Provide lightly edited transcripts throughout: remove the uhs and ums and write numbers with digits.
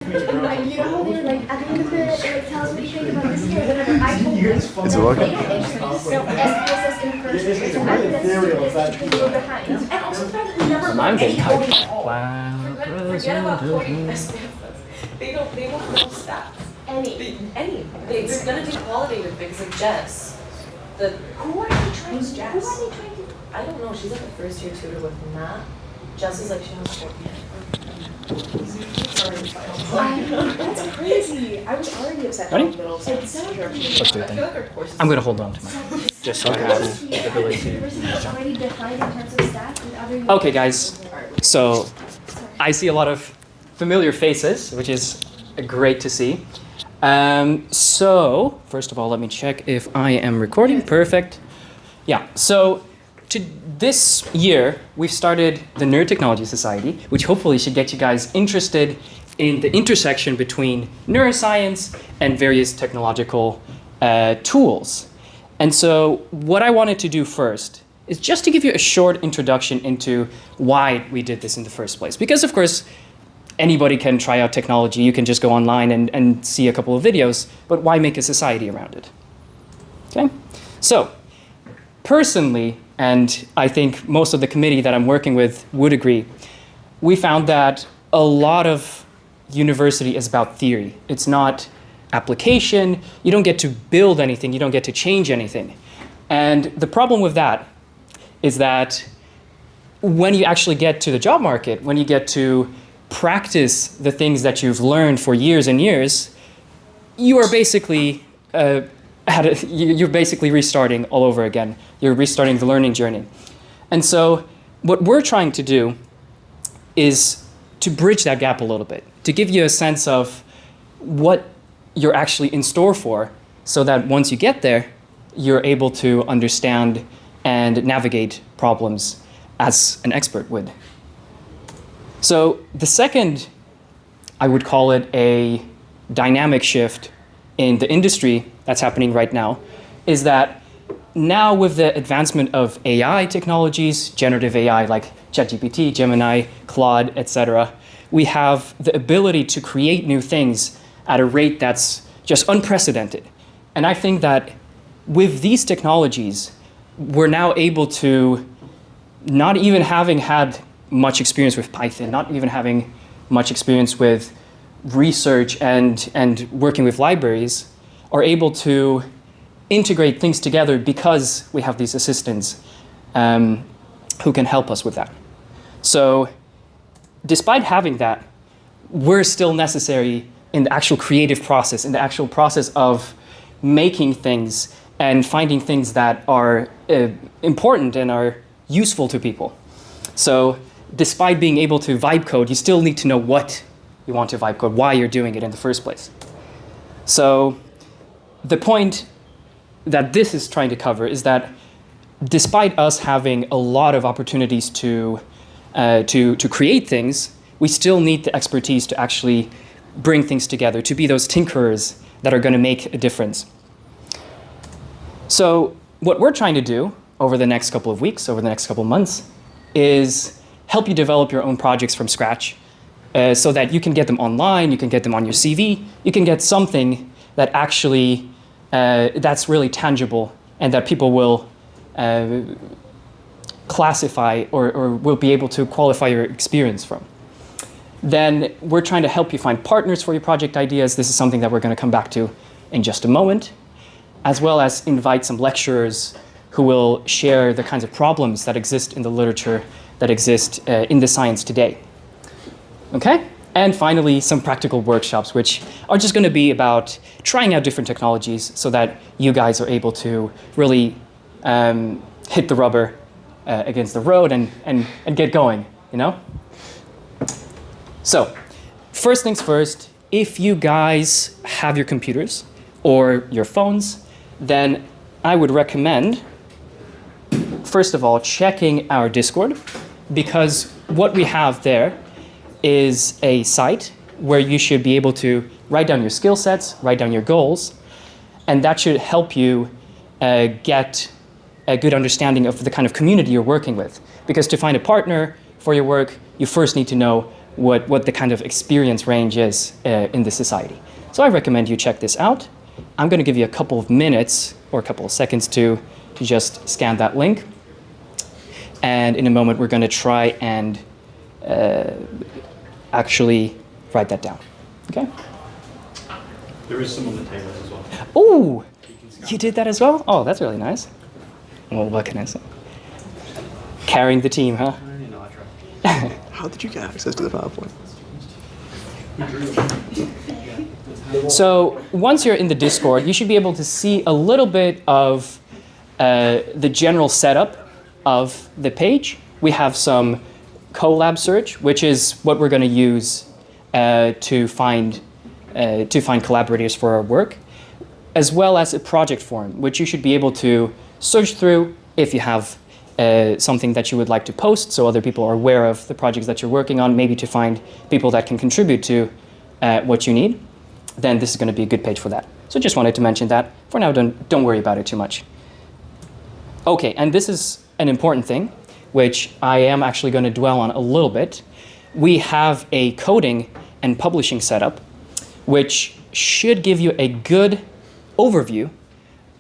Like, you know how they're like, at the end of it, it like tells what you think about this year, whatever. I told them Is it working? so SPSS in first grade, so after that, we were behind. And also the fact that we never I'm learned getting any coding hyped. at all. Wow. Forget about coding SPSS. They don't know stats. Any. They're gonna do qualitative things like Jess. Who are they trying to? I don't know, she's like a first year tutor with Matt. Jess is like, she has 4 That's crazy. I was already upset Ready? in the middle, so Let's do it I feel then. like our course is I'm gonna hold on to mine, just so I have the ability to. University already defined in terms of stats with other. Okay, guys. So I see a lot of familiar faces, which is great to see. So first of all, let me check if I am recording. Perfect. Yeah. So this year we've started the Neurotechnology Society, which hopefully should get you guys interested in the intersection between neuroscience and various technological tools. And so what I wanted to do first is just to give you a short introduction into why we did this in the first place. Because of course, anybody can try out technology. You can just go online and see a couple of videos, but why make a society around it? Okay? So, personally, and I think most of the committee that I'm working with would agree, we found that a lot of university is about theory. It's not application. You don't get to build anything. You don't get to change anything. And the problem with that is that when you actually get to the job market, when you get to practice the things that you've learned for years and years, you are basically you're basically restarting all over again. You're restarting the learning journey. And so what we're trying to do is to bridge that gap a little bit, to give you a sense of what you're actually in store for, so that once you get there, you're able to understand and navigate problems as an expert would. So the second, I would call it a dynamic shift in the industry that's happening right now, is that now with the advancement of AI technologies, generative AI like ChatGPT, Gemini, Claude, etc., we have the ability to create new things at a rate that's just unprecedented. And I think that with these technologies, we're now able to, not even having had much experience with Python, not even having much experience with research and working with libraries, are able to integrate things together because we have these assistants who can help us with that. So despite having that, we're still necessary in the actual creative process, in the actual process of making things and finding things that are important and are useful to people. So despite being able to vibe code, you still need to know what you want to vibe code, why you're doing it in the first place. So the point that this is trying to cover is that despite us having a lot of opportunities to create things, we still need the expertise to actually bring things together, to be those tinkerers that are going to make a difference. So what we're trying to do over the next couple of weeks, over the next couple of months, is help you develop your own projects from scratch so that you can get them online, you can get them on your CV, you can get something that actually, that's really tangible and that people will classify or will be able to qualify your experience from. Then we're trying to help you find partners for your project ideas. This is something that we're going to come back to in just a moment, as well as invite some lecturers who will share the kinds of problems that exist in the literature, that exist in the science today. Okay? And finally, some practical workshops, which are just going to be about trying out different technologies so that you guys are able to really hit the rubber against the road and get going, you know? So, first things first, if you guys have your computers or your phones, then I would recommend, first of all, checking our Discord, because what we have there is a site where you should be able to write down your skill sets, write down your goals, and that should help you get a good understanding of the kind of community you're working with. Because to find a partner for your work, you first need to know what the kind of experience range is in the society. So I recommend you check this out. I'm going to give you a couple of minutes or a couple of seconds to just scan that link. And in a moment, we're going to try and actually write that down. Okay? There is some on the tables as well. Oh, you did that as well? Oh, that's really nice. Well, what can I say? Carrying the team, huh? You know, I try. How did you get access to the PowerPoint? So once you're in the Discord, you should be able to see a little bit of the general setup of the page. We have some collab search, which is what we're going to use to find collaborators for our work, as well as a project form, which you should be able to search through if you have something that you would like to post, so other people are aware of the projects that you're working on, maybe to find people that can contribute to what you need. Then this is going to be a good page for that. So just wanted to mention that. For now, don't worry about it too much. Okay, and this is an important thing, which I am actually going to dwell on a little bit. We have a coding and publishing setup, which should give you a good overview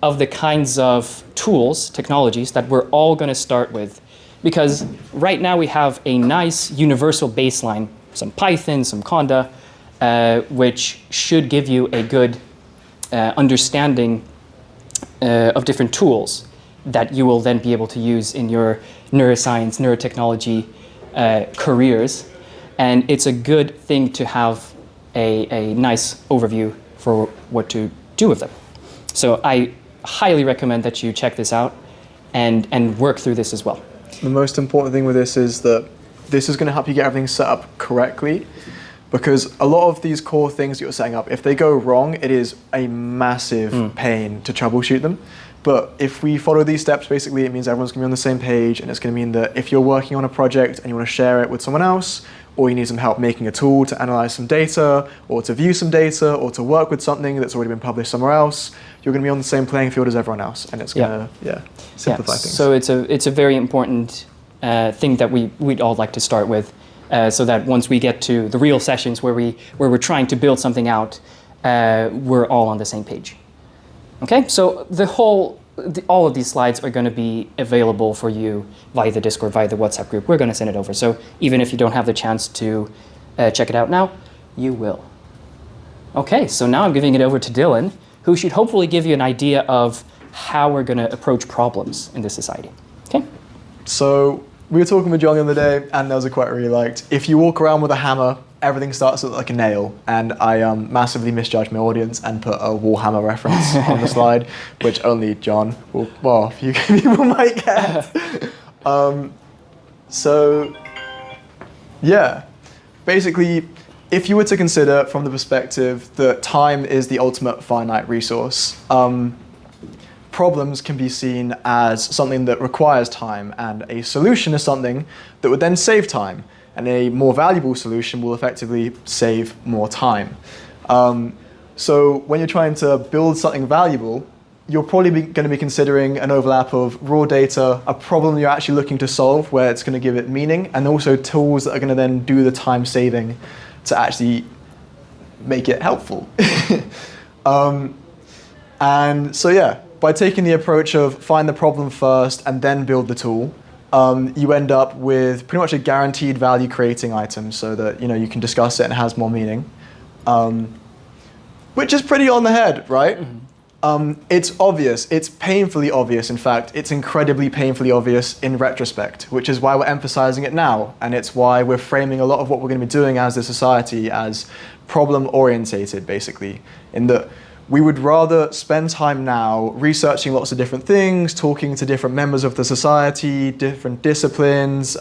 of the kinds of tools, technologies that we're all going to start with. Because right now we have a nice universal baseline, some Python, some Conda, which should give you a good understanding of different tools that you will then be able to use in your neuroscience, neurotechnology careers. And it's a good thing to have a nice overview for what to do with them. So I highly recommend that you check this out and work through this as well. The most important thing with this is that this is going to help you get everything set up correctly, because a lot of these core things that you're setting up, if they go wrong, it is a massive pain to troubleshoot them. But if we follow these steps, basically it means everyone's going to be on the same page, and it's going to mean that if you're working on a project and you want to share it with someone else, or you need some help making a tool to analyze some data, or to view some data, or to work with something that's already been published somewhere else, you're going to be on the same playing field as everyone else, and it's going to simplify things. So it's a very important thing that we'd all like to start with, so that once we get to the real sessions where we're trying to build something out, we're all on the same page. Okay, so all of these slides are going to be available for you via the Discord, via the WhatsApp group. We're going to send it over. So even if you don't have the chance to check it out now, you will. Okay, so now I'm giving it over to Dylan, who should hopefully give you an idea of how we're going to approach problems in this society. Okay? So we were talking with John the other day, and there was a quote I really liked. If you walk around with a hammer, everything starts to look like a nail. And I massively misjudged my audience and put a Warhammer reference on the slide, which only John will, well, a few people might get. So, yeah. Basically, if you were to consider from the perspective that time is the ultimate finite resource, problems can be seen as something that requires time, and a solution is something that would then save time. And a more valuable solution will effectively save more time. So when you're trying to build something valuable, you're probably going to be considering an overlap of raw data, a problem you're actually looking to solve where it's going to give it meaning, and also tools that are going to then do the time saving to actually make it helpful. And so yeah, by taking the approach of find the problem first and then build the tool, you end up with pretty much a guaranteed value creating item, so that you can discuss it and it has more meaning, which is pretty on the head, right? Mm-hmm. It's obvious. It's painfully obvious. In fact, it's incredibly painfully obvious in retrospect, which is why we're emphasizing it now, and it's why we're framing a lot of what we're going to be doing as a society as problem orientated, basically, in that we would rather spend time now researching lots of different things, talking to different members of the society, different disciplines,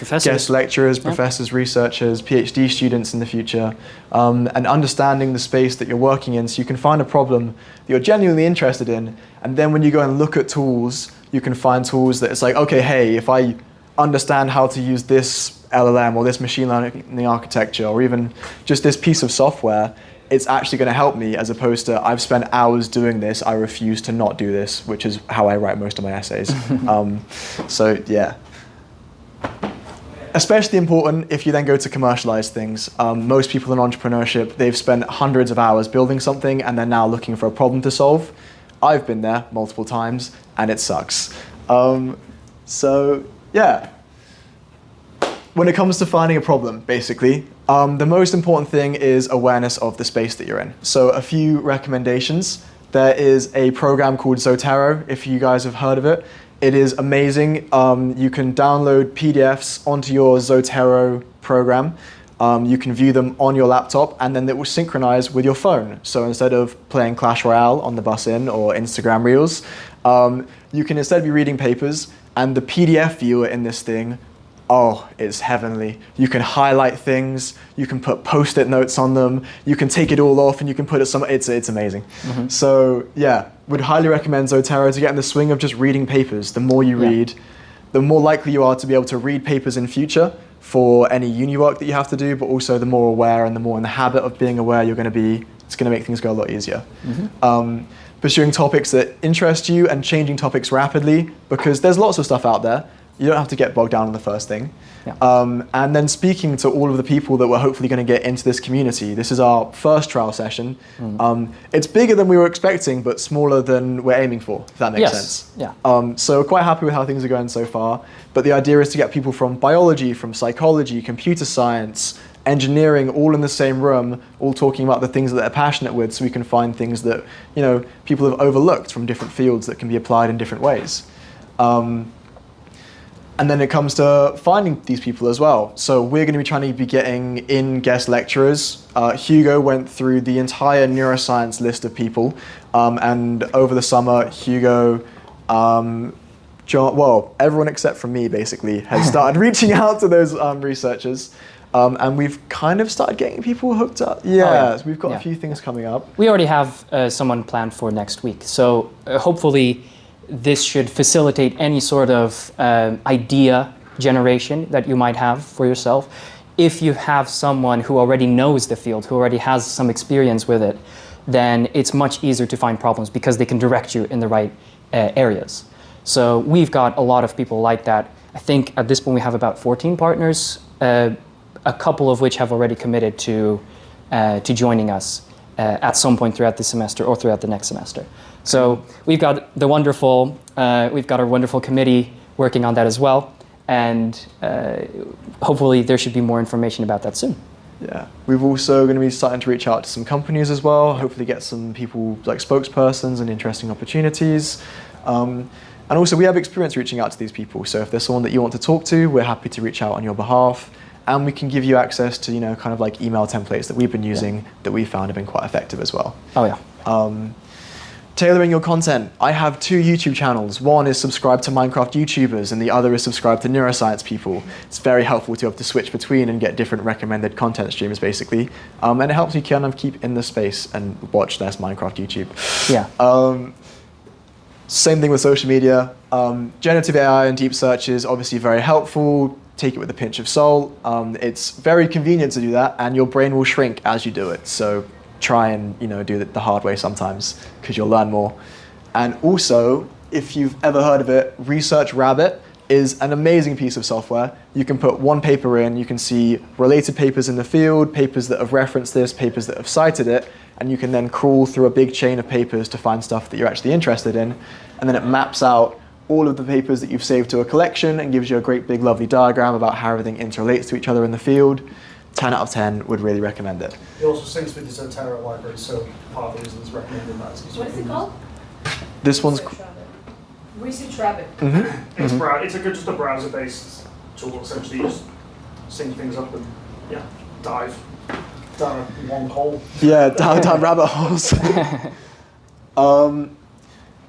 guest lecturers, professors, researchers, PhD students in the future, and understanding the space that you're working in, so you can find a problem that you're genuinely interested in, and then when you go and look at tools, you can find tools that it's like, okay, hey, if I understand how to use this LLM or this machine learning architecture, or even just this piece of software, it's actually going to help me, as opposed to I've spent hours doing this, I refuse to not do this, which is how I write most of my essays. So yeah. Especially important if you then go to commercialize things. Most people in entrepreneurship, they've spent hundreds of hours building something and they're now looking for a problem to solve. I've been there multiple times and it sucks. So yeah, when it comes to finding a problem, basically, the most important thing is awareness of the space that you're in. So a few recommendations. There is a program called Zotero, if you guys have heard of it. It is amazing. You can download PDFs onto your Zotero program. You can view them on your laptop and then it will synchronize with your phone. So instead of playing Clash Royale on the bus in or Instagram Reels, you can instead be reading papers, and the PDF viewer in this thing, oh, it's heavenly. You can highlight things, you can put post-it notes on them, you can take it all off and you can put it somewhere. It's amazing. So yeah, would highly recommend Zotero to get in the swing of just reading papers. The more you read, the more likely you are to be able to read papers in future for any uni work that you have to do, but also the more aware and the more in the habit of being aware you're going to be, it's going to make things go a lot easier. Pursuing topics that interest you and changing topics rapidly, because there's lots of stuff out there. You don't have to get bogged down on the first thing. And then speaking to all of the people that we're hopefully going to get into this community. This is our first trial session. It's bigger than we were expecting, but smaller than we're aiming for, if that makes sense. So we're quite happy with how things are going so far. But the idea is to get people from biology, from psychology, computer science, engineering, all in the same room, all talking about the things that they're passionate with, so we can find things that, you know, people have overlooked from different fields that can be applied in different ways. And then it comes to finding these people as well. So we're going to be trying to be getting in guest lecturers. Hugo went through the entire neuroscience list of people. And over the summer, Hugo, John, well, everyone except for me basically has started reaching out to those researchers. And we've kind of started getting people hooked up. So we've got a few things coming up. We already have someone planned for next week. So hopefully this should facilitate any sort of idea generation that you might have for yourself. If you have someone who already knows the field, who already has some experience with it, then it's much easier to find problems because they can direct you in the right areas. So we've got a lot of people like that. I think at this point we have about 14 partners, a couple of which have already committed to joining us at some point throughout the semester or throughout the next semester. So we've got our wonderful committee working on that as well, and hopefully there should be more information about that soon. Yeah, we've also going to be starting to reach out to some companies as well, hopefully get some people like spokespersons and interesting opportunities. And also we have experience reaching out to these people, so if there's someone that you want to talk to, we're happy to reach out on your behalf. And we can give you access to, you know, kind of like email templates that we've been using that we found have been quite effective as well. Tailoring your content. I have 2 YouTube channels. One is subscribed to Minecraft YouTubers and the other is subscribed to neuroscience people. It's very helpful to be able to switch between and get different recommended content streams basically. And it helps you kind of keep in the space and watch less Minecraft YouTube. Same thing with social media. Generative AI and deep search is obviously very helpful. Take it with a pinch of salt. It's very convenient to do that and your brain will shrink as you do it. So try and, you know, do it the hard way sometimes because you'll learn more. And also, if you've ever heard of it, Research Rabbit is an amazing piece of software. You can put one paper in, you can see related papers in the field, papers that have referenced this, papers that have cited it, and you can then crawl through a big chain of papers to find stuff that you're actually interested in. And then it maps out all of the papers that you've saved to a collection and gives you a great big lovely diagram about how everything interrelates to each other in the field. 10 out of 10, would really recommend it. It also syncs with the Zotero library, so part of the reason it's recommended that. What is it called? This one's... Research Rabbit. It's just a browser-based tool, essentially. You just sync things up and, dive down one hole. Yeah, down rabbit holes.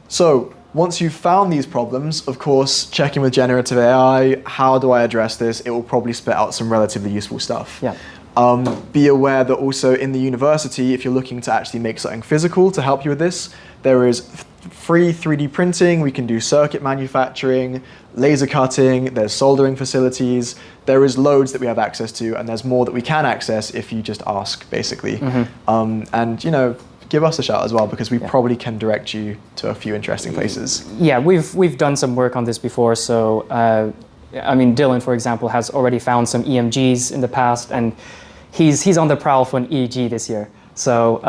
So, once you've found these problems, of course, check in with generative AI. How do I address this? It will probably spit out some relatively useful stuff. Be aware that also in the university, if you're looking to actually make something physical to help you with this, there is free 3D printing. We can do circuit manufacturing, laser cutting, there's soldering facilities. There is loads that we have access to, and there's more that we can access if you just ask, basically. And, you know, give us a shout as well, because we probably can direct you to a few interesting places. Yeah, we've done some work on this before, so I mean, Dylan, for example, has already found some EMGs in the past, and he's on the prowl for an EEG this year. So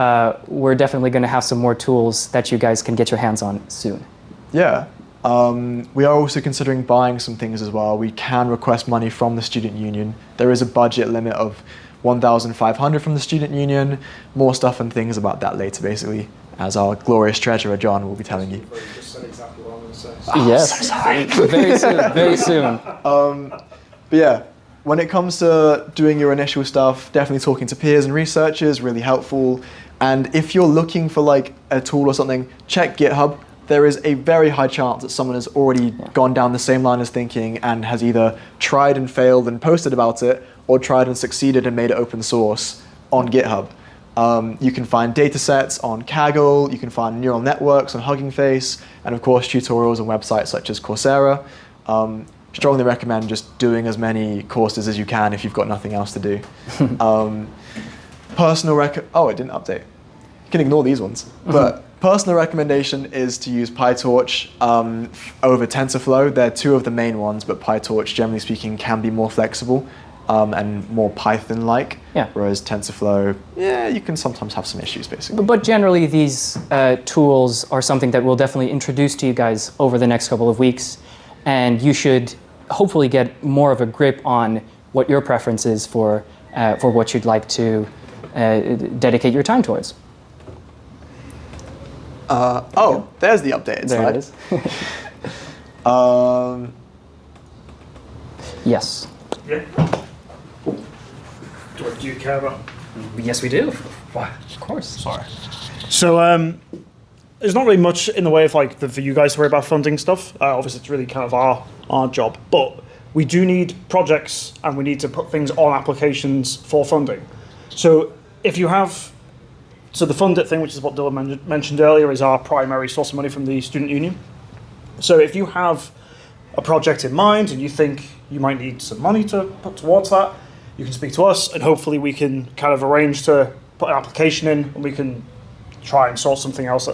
we're definitely going to have some more tools that you guys can get your hands on soon. Yeah. We are also considering buying some things as well. We can request money from the student union. There is a budget limit of 1,500 from the student union. More stuff and things about that later, basically, as our glorious treasurer, John, will be telling you. You just said exactly what I'm going to say. Yes, so sorry. very soon, very soon. But yeah, when it comes to doing your initial stuff, definitely talking to peers and researchers, really helpful. And if you're looking for like a tool or something, check GitHub. There is a very high chance that someone has already gone down the same line as thinking and has either tried and failed and posted about it, or tried and succeeded and made it open source on GitHub. You can find data sets on Kaggle, you can find neural networks on Hugging Face, and of course tutorials on websites such as Coursera. Strongly recommend just doing as many courses as you can if you've got nothing else to do. Oh, it didn't update. You can ignore these ones. But personal recommendation is to use PyTorch over TensorFlow. They're two of the main ones, but PyTorch, generally speaking, can be more flexible and more Python-like. Yeah. Whereas TensorFlow, yeah, you can sometimes have some issues, basically. But generally, these tools are something that we'll definitely introduce to you guys over the next couple of weeks. And you should hopefully get more of a grip on what your preference is for what you'd like to dedicate your time towards. There's the updated There slide. it is. Yes. Yeah. Do you care about? Yes, we do. Of course. Sorry. So there's not really much in the way of like for you guys to worry about funding stuff. Obviously, it's really kind of our job, but we do need projects and we need to put things on applications for funding. So if you have, so the Fund It thing, which is what Dylan mentioned earlier, is our primary source of money from the student union. So if you have a project in mind and you think you might need some money to put towards that, you can speak to us and hopefully we can kind of arrange to put an application in and we can try and sort something out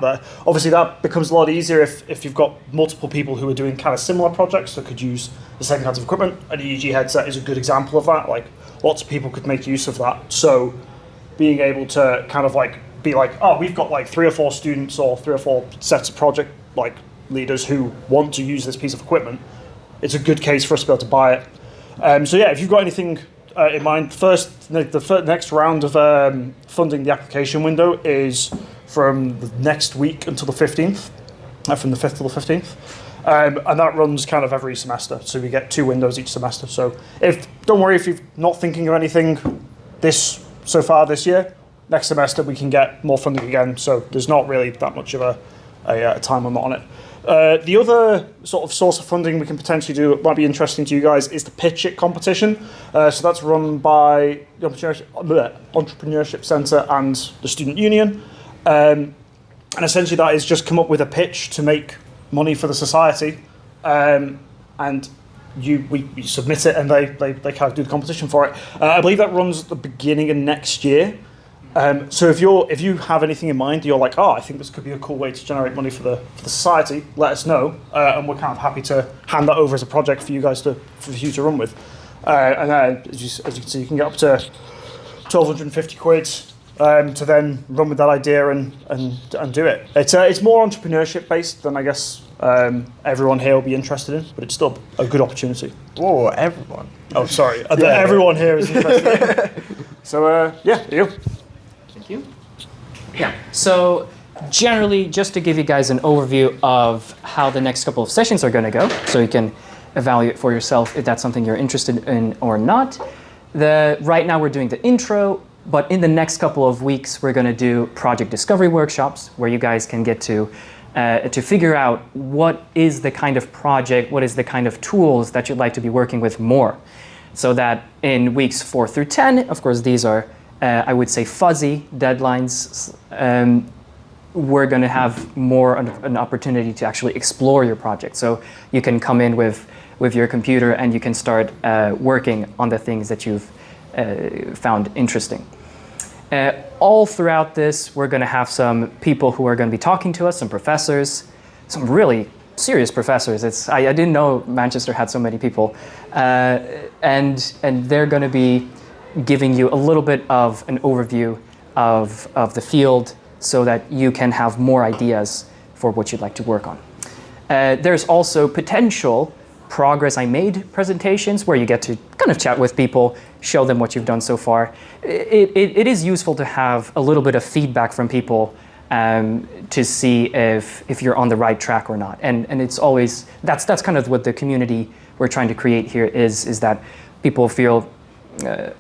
there. Obviously that becomes a lot easier if you've got multiple people who are doing kind of similar projects that could use the same kinds of equipment. An EEG headset is a good example of that. Like lots of people could make use of that. So being able to kind of like be like, oh, we've got like 3 or 4 students or 3 or 4 sets of project like leaders who want to use this piece of equipment, it's a good case for us to be able to buy it. So yeah, if you've got anything in mind, the next round of funding the application window is from the next week until the 15th, from the 5th to the 15th. And that runs kind of every semester. So we get 2 windows each semester. So don't worry if you're not thinking of anything so far this year, next semester we can get more funding again. So there's not really that much of a time limit on it. The other sort of source of funding we can potentially do, it might be interesting to you guys, is the Pitch It competition. So that's run by the Entrepreneurship Centre and the Student Union. And essentially that is just come up with a pitch to make money for the society. And we submit it and they kind of do the competition for it. I believe that runs at the beginning of next year. So if you have anything in mind, you're like, oh, I think this could be a cool way to generate money for the society, let us know, and we're kind of happy to hand that over as a project for you guys for you to run with. And then, as you can see, you can get up to 1,250 quid to then run with that idea and do it. It's more entrepreneurship based than I guess everyone here will be interested in, but it's still a good opportunity. Whoa, everyone. Oh, sorry, everyone here is interested. So yeah, there you go. Thank you. Yeah, so generally, just to give you guys an overview of how the next couple of sessions are going to go, so you can evaluate for yourself if that's something you're interested in or not. Right now we're doing the intro, but in the next couple of weeks we're going to do project discovery workshops where you guys can get to figure out what is the kind of project, what is the kind of tools that you'd like to be working with more. So that in weeks 4 through 10, of course these are I would say fuzzy deadlines, we're going to have more an opportunity to actually explore your project. So you can come in with your computer and you can start working on the things that you've found interesting. All throughout this, we're going to have some people who are going to be talking to us, some professors, some really serious professors. I didn't know Manchester had so many people, and they're going to be giving you a little bit of an overview of the field so that you can have more ideas for what you'd like to work on. There's also potential progress I made presentations where you get to kind of chat with people, show them what you've done so far. It is useful to have a little bit of feedback from people to see if you're on the right track or not. And it's always, that's kind of what the community we're trying to create here is that people feel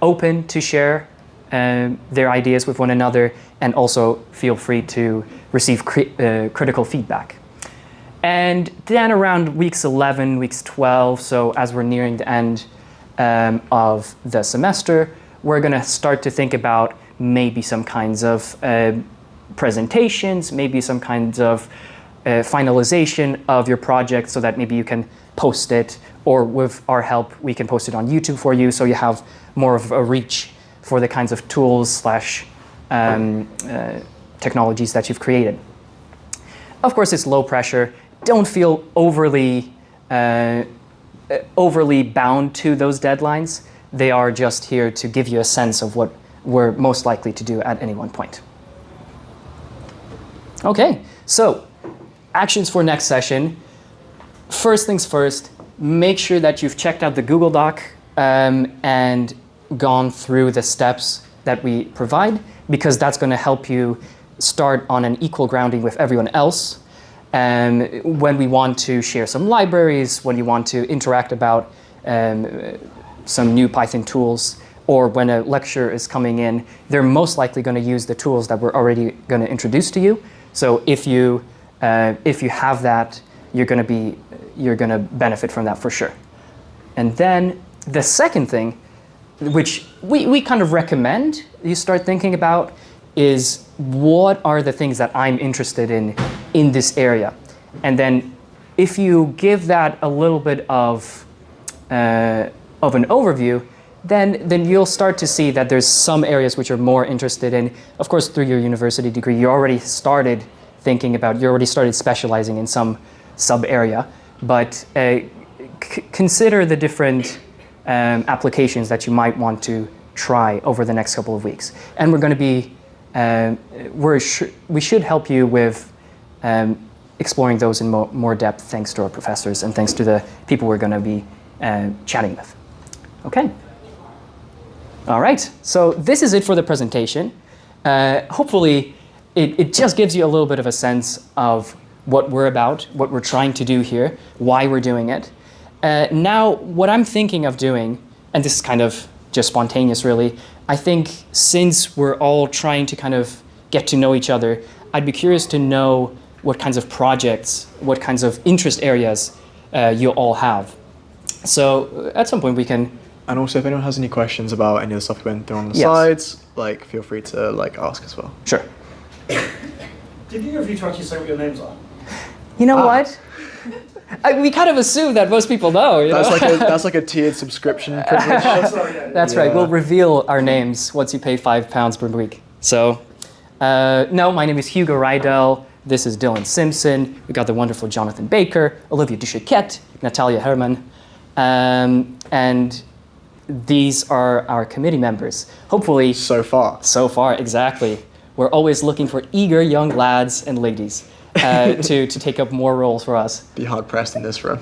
open to share their ideas with one another and also feel free to receive critical feedback. And then around weeks 11, weeks 12, so as we're nearing the end of the semester, we're going to start to think about maybe some kinds of presentations, maybe some kinds of finalization of your project so that maybe you can post it, or with our help, we can post it on YouTube for you so you have more of a reach for the kinds of tools / technologies that you've created. Of course, it's low pressure. Don't feel overly bound to those deadlines. They are just here to give you a sense of what we're most likely to do at any one point. Okay, so actions for next session. First things first, make sure that you've checked out the Google Doc and gone through the steps that we provide, because that's going to help you start on an equal grounding with everyone else. When we want to share some libraries, when you want to interact about some new Python tools, or when a lecture is coming in, they're most likely going to use the tools that we're already going to introduce to you. So if you have that, you're going to benefit from that for sure. And then the second thing, which we kind of recommend you start thinking about, is what are the things that I'm interested in this area. And then if you give that a little bit of an overview, then you'll start to see that there's some areas which you're more interested in. Of course, through your university degree, you already started thinking about, you already started specializing in some sub-area, but consider the different applications that you might want to try over the next couple of weeks. And we're going to be, we should help you with exploring those in more depth thanks to our professors and thanks to the people we're going to be chatting with. Okay. All right, so this is it for the presentation. Hopefully, it just gives you a little bit of a sense of what we're about, what we're trying to do here, why we're doing it. Now, what I'm thinking of doing, and this is kind of just spontaneous really, I think since we're all trying to kind of get to know each other, I'd be curious to know what kinds of projects, what kinds of interest areas you all have. So at some point we can... And also, if anyone has any questions about any of the stuff we went through on the Yes. slides, feel free to ask as well. Sure. Did either of you to actually say what your names are? You know what? We kind of assume that most people know. You That's know? that's like a tiered subscription privilege. That's right. We'll reveal our names once you pay £5 per week. So, no, my name is Hugo Rydell. This is Dylan Simpson. We got the wonderful Jonathan Baker, Olivia Duchaquette, Natalia Herman, and these are our committee members. Hopefully, So far, exactly. We're always looking for eager young lads and ladies to take up more roles for us. be hard pressed in this room.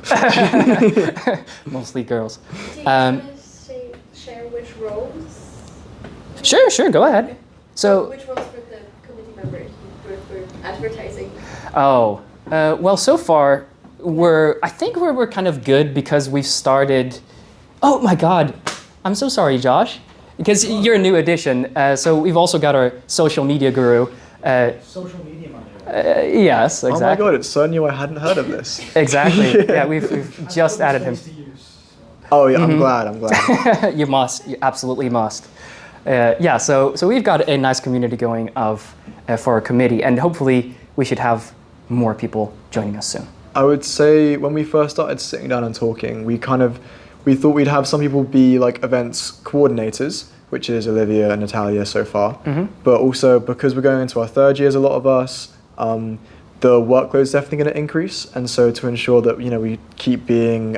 Mostly girls. Do you want to share which roles? Sure, go ahead. So, Which roles for the committee members for advertising? oh, well, so far I think we're kind of good because we've started. Oh my God, I'm so sorry, Josh, because you're a new addition. So we've also got our social media guru. Social media manager. Yes, exactly. Oh my God, it's so new I hadn't heard of this. Exactly. Yeah, we've just added him. Oh yeah, I'm glad. You must. You absolutely must. Yeah. So we've got a nice community going for our committee, and hopefully we should have more people joining us soon. I would say when we first started sitting down and talking, we thought we'd have some people be like events coordinators, which is Olivia and Natalia so far. But also because we're going into our third years, a lot of us, the workload's definitely going to increase, and so to ensure that we keep being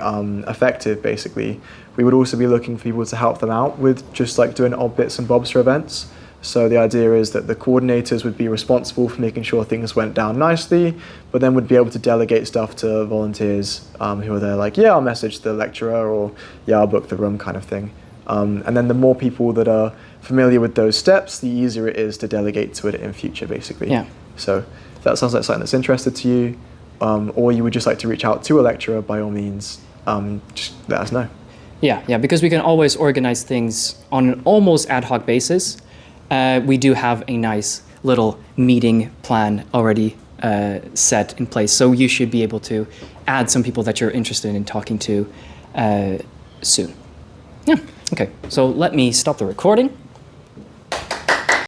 effective, basically, we would also be looking for people to help them out with just like doing odd bits and bobs for events. So the idea is that the coordinators would be responsible for making sure things went down nicely, but then would be able to delegate stuff to volunteers who are there, like, yeah, I'll message the lecturer, or yeah, I'll book the room, kind of thing. And then the more people that are familiar with those steps, the easier it is to delegate to it in future, basically. Yeah. So if that sounds like something that's interested to you, or you would just like to reach out to a lecturer, by all means, just let us know. Yeah, because we can always organize things on an almost ad hoc basis. We do have a nice little meeting plan already set in place, so you should be able to add some people that you're interested in talking to soon. Yeah, okay, so let me stop the recording.